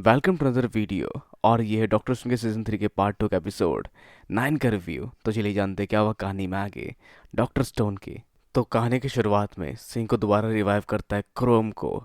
Welcome to another video. और ये है डॉक्टर स्टोन के सीजन 3 के पार्ट 2 का एपिसोड 9 का रिव्यू। तो चलिए जानते हैं क्या हुआ कहानी में आगे डॉक्टर स्टोन की। तो कहानी की शुरुआत में सिंह को दोबारा रिवाइव करता है क्रोम को,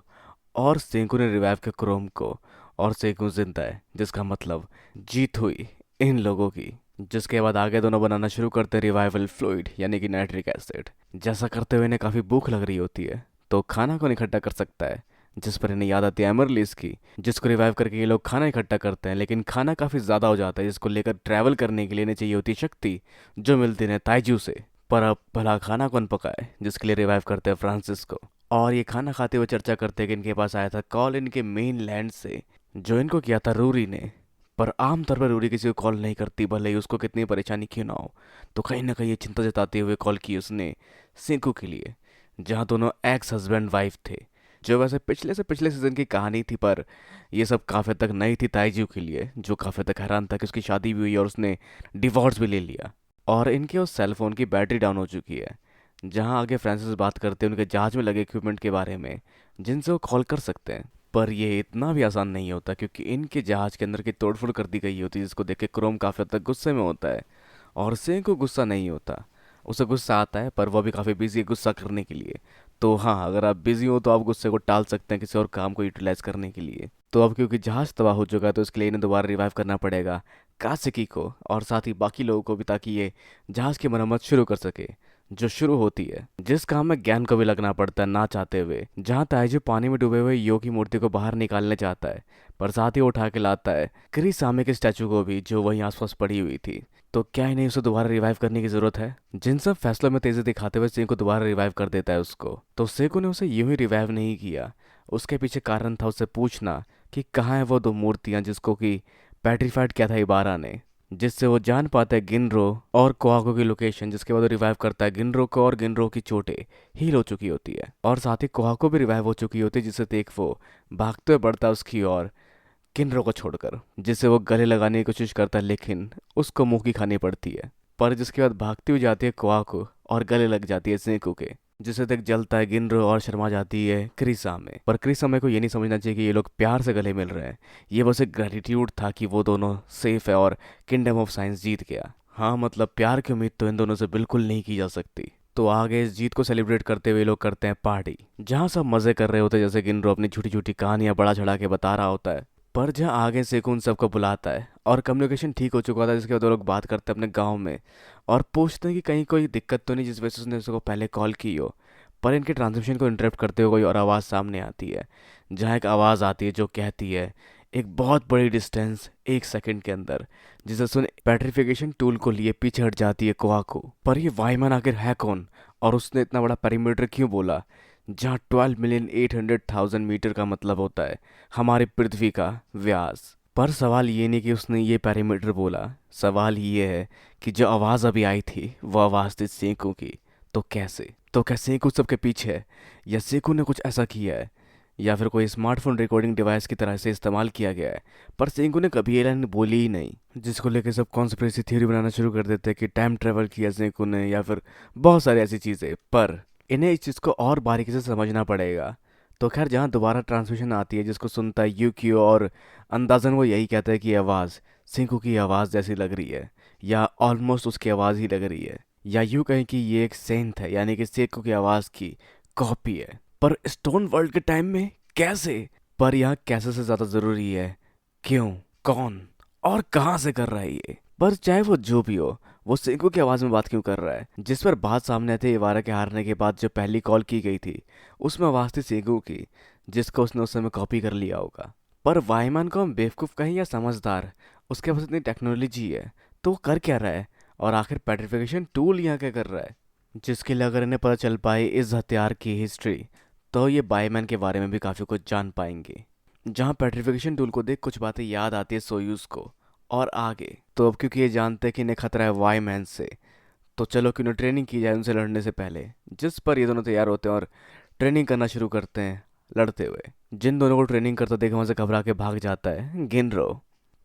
और सेंकू ने रिवाइव किया क्रोम को, और सेंकू जिंदा है, जिसका मतलब जीत हुई इन लोगों की। जिसके बाद आगे दोनों बनाना शुरू करते हैं रिवाइवल फ्लूइड यानी कि नाइट्रिक एसिड। जैसा करते हुए इन्हें काफ़ी भूख लग रही होती है, तो खाना कौन इकट्ठा कर सकता है। जिस पर इन्हें याद आती है एमरलिस की, जिसको रिवाइव करके ये लोग खाना इकट्ठा करते हैं, लेकिन खाना काफ़ी ज़्यादा हो जाता है, जिसको लेकर ट्रैवल करने के लिए इन्हें चाहिए होती है शक्ति, जो मिलती है ताइजू से। पर अब भला खाना कौन पकाए, जिसके लिए रिवाइव करते हैं फ्रांसिस को। और ये खाना खाते हुए चर्चा करते हैं कि इनके पास आया था कॉल इनके मेन लैंड से, जो इनको किया था रूरी ने। पर आमतौर पर रूरी किसी को कॉल नहीं करती, भले ही उसको कितनी परेशानी क्यों ना हो। तो कहीं ना कहीं ये चिंता जताते हुए कॉल की उसने सिंकू के लिए, जहाँ दोनों एक्स हस्बैंड वाइफ थे। जो वैसे पिछले से पिछले सीजन की कहानी थी, पर ये सब काफ़ी हद तक नई थी ताइजू के लिए, जो काफ़ी हद तक हैरान था कि उसकी शादी भी हुई और उसने डिवोर्स भी ले लिया। और इनके उस सेल फोन की बैटरी डाउन हो चुकी है। जहां आगे फ्रांसिस बात करते हैं उनके जहाज में लगे इक्विपमेंट के बारे में, जिनसे वो कॉल कर सकते हैं। पर ये इतना भी आसान नहीं होता, क्योंकि इनके जहाज के अंदर की तोड़फोड़ कर दी गई होती है, जिसको देख के क्रोम काफ़ी हद तक गुस्से में होता है। और सें को गुस्सा नहीं होता, उसे गुस्सा आता है, पर वो भी काफ़ी बिजी है गुस्सा करने के लिए। तो हाँ, अगर आप बिजी हो तो आप गुस्से को टाल सकते हैं किसी और काम को यूटिलाइज करने के लिए। तो अब क्योंकि जहाज तबाह हो चुका है, तो इसके लिए इन्हें दोबारा रिवाइव करना पड़ेगा कासिकी को, और साथ ही बाकी लोगों को भी, ताकि ये जहाज की मरम्मत शुरू कर सके, जो शुरू होती है जिस काम में ज्ञान को भी लगना पड़ता है ना चाहते हुए। जहाँ ताइजू पानी में डूबे हुए यो की मूर्ति को बाहर निकालने चाहता है, पर साथ ही वो उठा के लाता है क्रिसामे के स्टैचू को भी, जो वहीं आसपास पड़ी हुई थी। तो क्या इन्हें उसे दोबारा रिवाइव करने की जरूरत है। जिन सब फैसलों में तेजी दिखाते हुए सेको दोबारा रिवाइव कर देता है उसको। तो सेको ने उसे यूं ही रिवाइव नहीं किया, उसके पीछे कारण था उससे पूछना कि कहाँ है वो दो मूर्तियां जिसको कि पेट्रीफाइड किया था इबारा ने, जिससे वो जान पाता है गिनरो और कोआको की लोकेशन। जिसके बाद वो रिवाइव करता है गिनरो को, और गिनरो की चोटें हील हो चुकी होती है, और साथ ही कोआको भी रिवाइव हो चुकी होती है, जिससे देख वो भागते हुए बढ़ता है उसकी ओर किनरो को छोड़कर, जिसे वो गले लगाने की कोशिश करता है, लेकिन उसको मुंह की खानी पड़ती है। पर जिसके बाद भागती हुई जाती है कोआको और गले लग जाती है सेंकू के, जिसे देख जलता है गिनरो और शर्मा जाती है क्रिसा में। पर क्रिसा में को ये नहीं समझना चाहिए कि ये लोग प्यार से गले मिल रहे हैं, ये बस एक ग्रेटिट्यूड था कि वो दोनों सेफ है और किंगडम ऑफ साइंस जीत गया। हाँ, मतलब प्यार की उम्मीद तो इन दोनों से बिल्कुल नहीं की जा सकती। तो आगे इस जीत को सेलिब्रेट करते हुए लोग करते हैं पार्टी, जहाँ सब मजे कर रहे होते हैं, जैसे गिनरो अपनी छोटी छोटी कहानियां बड़ा चढ़ा के बता रहा होता है। पर जहाँ आगे से उन सबको बुलाता है और कम्युनिकेशन ठीक हो चुका था, जिसके बाद वो लोग बात करते हैं अपने गांव में और पूछते हैं कि कहीं कोई दिक्कत तो नहीं जिस वजह से उसने उसको पहले कॉल की हो। पर इनके ट्रांसमिशन को इंटरप्ट करते हुए कोई और आवाज़ सामने आती है, जहाँ एक आवाज़ आती है जो कहती है एक बहुत बड़ी डिस्टेंस 1 सेकंड के अंदर, जिसे सुन पेट्रिफिकेशन टूल को लिए पीछे हट जाती है कोआको। पर ये वाईमैन आखिर है कौन, और उसने इतना बड़ा पेरीमीटर क्यों बोला, जहाँ 12,800,000 मीटर का मतलब होता है हमारी पृथ्वी का व्यास। पर सवाल ये नहीं कि उसने ये पैरामीटर बोला, सवाल ये है कि जो आवाज़ अभी आई थी वो आवाज़ थी सेंकू की। तो कैसे, तो क्या सेंकू सबके पीछे है, या सेंकू ने कुछ ऐसा किया है, या फिर कोई स्मार्टफोन रिकॉर्डिंग डिवाइस की तरह से इस्तेमाल किया गया है। पर सेंकू ने कभी ये लाइन बोली ही नहीं, जिसको लेकर सब कॉन्स्पिरेसी थ्योरी बनाना शुरू कर देते हैं कि टाइम ट्रेवल किया सेंकू ने, या फिर बहुत सारी ऐसी चीज़ें। पर इन्हें इस चीज़ को और बारीकी से समझना पड़ेगा। तो खैर, जहाँ दोबारा ट्रांसमिशन आती है, जिसको सुनता है यूक्यू, और अंदाजन वो यही कहता है कि आवाज़ सिंकू की आवाज़ जैसी लग रही है, या ऑलमोस्ट उसकी आवाज़ ही लग रही है, या यूँ कहें कि ये एक सेंथ है, यानी कि सेंकू की आवाज़ की कॉपी है। पर स्टोन वर्ल्ड के टाइम में कैसे। पर यहाँ कैसे से ज़्यादा ज़रूरी है क्यों, कौन और कहाँ से कर रहा है ये। पर चाहे वो जो भी हो, वो सेंकू की आवाज़ में बात क्यों कर रहा है। जिस पर बात सामने आती है इवारा के हारने के बाद, जो पहली कॉल की गई थी उसमें आवाज़ थी सेंकू की, जिसको उसने उस समय कॉपी कर लिया होगा। पर वाईमान को हम बेवकूफ़ कहें या समझदार, उसके पास इतनी टेक्नोलॉजी है, तो वो कर क्या रहा है, और आखिर पेट्रिफिकेशन टूल यहाँ क्या कर रहा है, जिसके लिए अगर इन्हें पता चल पाए इस हथियार की हिस्ट्री, तो ये बाईमैन के बारे में भी काफ़ी कुछ जान पाएंगे। जहाँ पेट्रिफिकेशन टूल को देख कुछ बातें याद आती है सोयूज को। और आगे तो अब क्योंकि ये जानते हैं कि इन्हें खतरा है वाईमैन से, तो चलो क्यों ना ट्रेनिंग की जाए उनसे लड़ने से पहले। जिस पर ये दोनों तैयार होते हैं और ट्रेनिंग करना शुरू करते हैं लड़ते हुए। जिन दोनों को ट्रेनिंग करता देख वहाँ से घबरा के भाग जाता है गिनरो।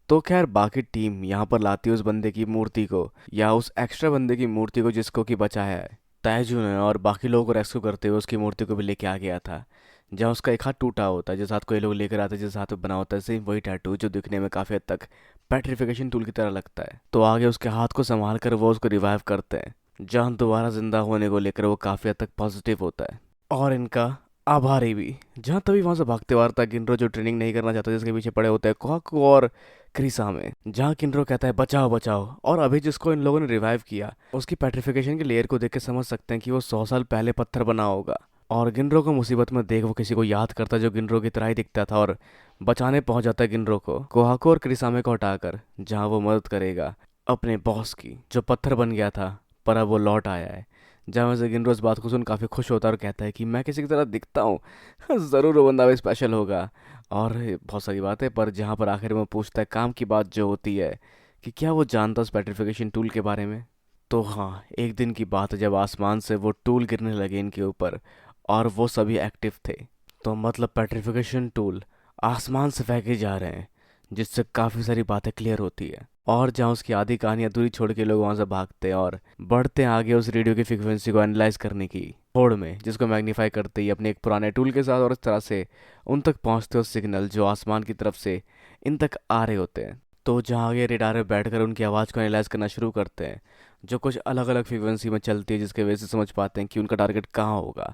तो खैर, बाकी टीम यहाँ पर लाती है उस बंदे की मूर्ति को, या उस एक्स्ट्रा बंदे की मूर्ति को जिसको कि बचाया है ताइजू ने, और बाकी लोगों को रेस्क्यू करते हुए उसकी मूर्ति को भी लेके आ गया था, जहाँ उसका एक हाथ टूटा होता है, जिस हाथ को ये लोग लेकर आते हैं, जिस हाथ में बना होता है सेम वही टैटू जो दिखने में काफ़ी हद तक पेट्रिफिकेशन टूल की तरह लगता है। तो आगे उसके हाथ को संभाल कर वो उसको रिवाइव करते हैं, जहाँ दोबारा जिंदा होने को लेकर वो काफ़ी हद तक पॉजिटिव होता है और इनका आभारी भी। जहाँ तभी वहाँ से भागते वारता गिनरो जो ट्रेनिंग नहीं करना चाहता, जिसके पीछे पड़े होते हैं कोहाकू और क्रिसा में, जहाँ किनरो कहता है बचाओ बचाओ। और अभी जिसको इन लोगों ने रिवाइव किया उसकी पेट्रिफिकेशन के लेयर को देख के समझ सकते हैं कि वो 100 साल पहले पत्थर बना होगा। और गिनरो को मुसीबत में देख वो किसी को याद करता जो गिनरो की तरह ही दिखता था और बचाने पहुंच जाता है गिनरो को कोहाकू और क्रिसामे को हटाकर, जहाँ वो मदद करेगा अपने बॉस की जो पत्थर बन गया था पर अब वो लौट आया है। जहाँ से गिनरो इस बात को सुन काफ़ी खुश होता है और कहता है कि मैं किसी की तरह दिखता हूँ, ज़रूर वो बंदा भी स्पेशल होगा। और बहुत सारी बात है, पर जहाँ पर आखिर में पूछता है काम की बात जो होती है कि क्या वो जानता उस पेट्रिफिकेशन टूल के बारे में। तो हाँ, एक दिन की बात है जब आसमान से वो टूल गिरने लगे इनके ऊपर और वो सभी एक्टिव थे। तो मतलब पेट्रिफिकेशन टूल आसमान से फेंके जा रहे हैं, जिससे काफ़ी सारी बातें क्लियर होती है। और जहाँ उसकी आधी कहानी अधूरी छोड़ के लोग वहाँ से भागते हैं और बढ़ते हैं आगे उस रेडियो की फ्रिक्वेंसी को एनालाइज करने की होड़ में, जिसको मैग्नीफाई करते ही अपने एक पुराने टूल के साथ, और इस तरह से उन तक पहुँचते उस सिग्नल जो आसमान की तरफ से इन तक आ रहे होते हैं। तो जहाँ आगे रेडार में बैठकर उनकी आवाज़ को एनालाइज करना शुरू करते हैं, जो कुछ अलग अलग फ्रीक्वेंसी में चलती है, जिसके वजह से समझ पाते हैं कि उनका टारगेट कहाँ होगा।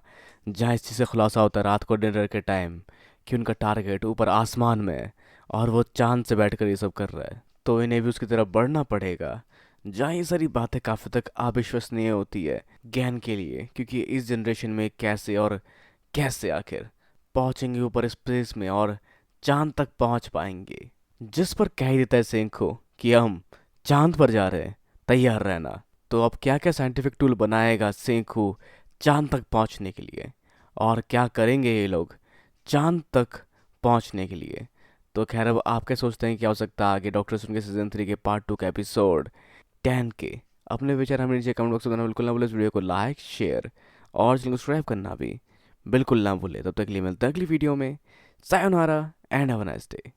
जहाँ इस चीज़ से खुलासा होता है रात को डिनर के टाइम कि उनका टारगेट ऊपर आसमान में है और वो चांद से बैठकर ये सब कर रहा है। तो इन्हें भी उसकी तरफ बढ़ना पड़ेगा। जहाँ ये सारी बातें काफ़ी तक अविश्वसनीय होती है ज्ञान के लिए, क्योंकि इस जनरेशन में कैसे और कैसे आखिर पहुँचेंगे ऊपर स्पेस में और चांद तक पहुँच पाएंगे। जिस पर कह ही देता है सेंखो कि हम चांद पर जा रहे हैं, तैयार रहना। तो अब क्या क्या साइंटिफिक टूल बनाएगा सेंखो चांद तक पहुँचने के लिए, और क्या करेंगे ये लोग चांद तक पहुँचने के लिए। तो खैर, अब आप क्या सोचते हैं क्या हो सकता है आगे डॉक्टर स्टोन के सीजन 3 के पार्ट 2 का एपिसोड 10 के। अपने विचार हमें नीचे कमेंट बॉक्स में बताना बिल्कुल ना भूलें। इस वीडियो को लाइक शेयर और चैनल को सब्सक्राइब करना भी बिल्कुल ना भूलें। तब तक के लिए मिलते हैं अगली वीडियो में। Sayonara and have a nice day.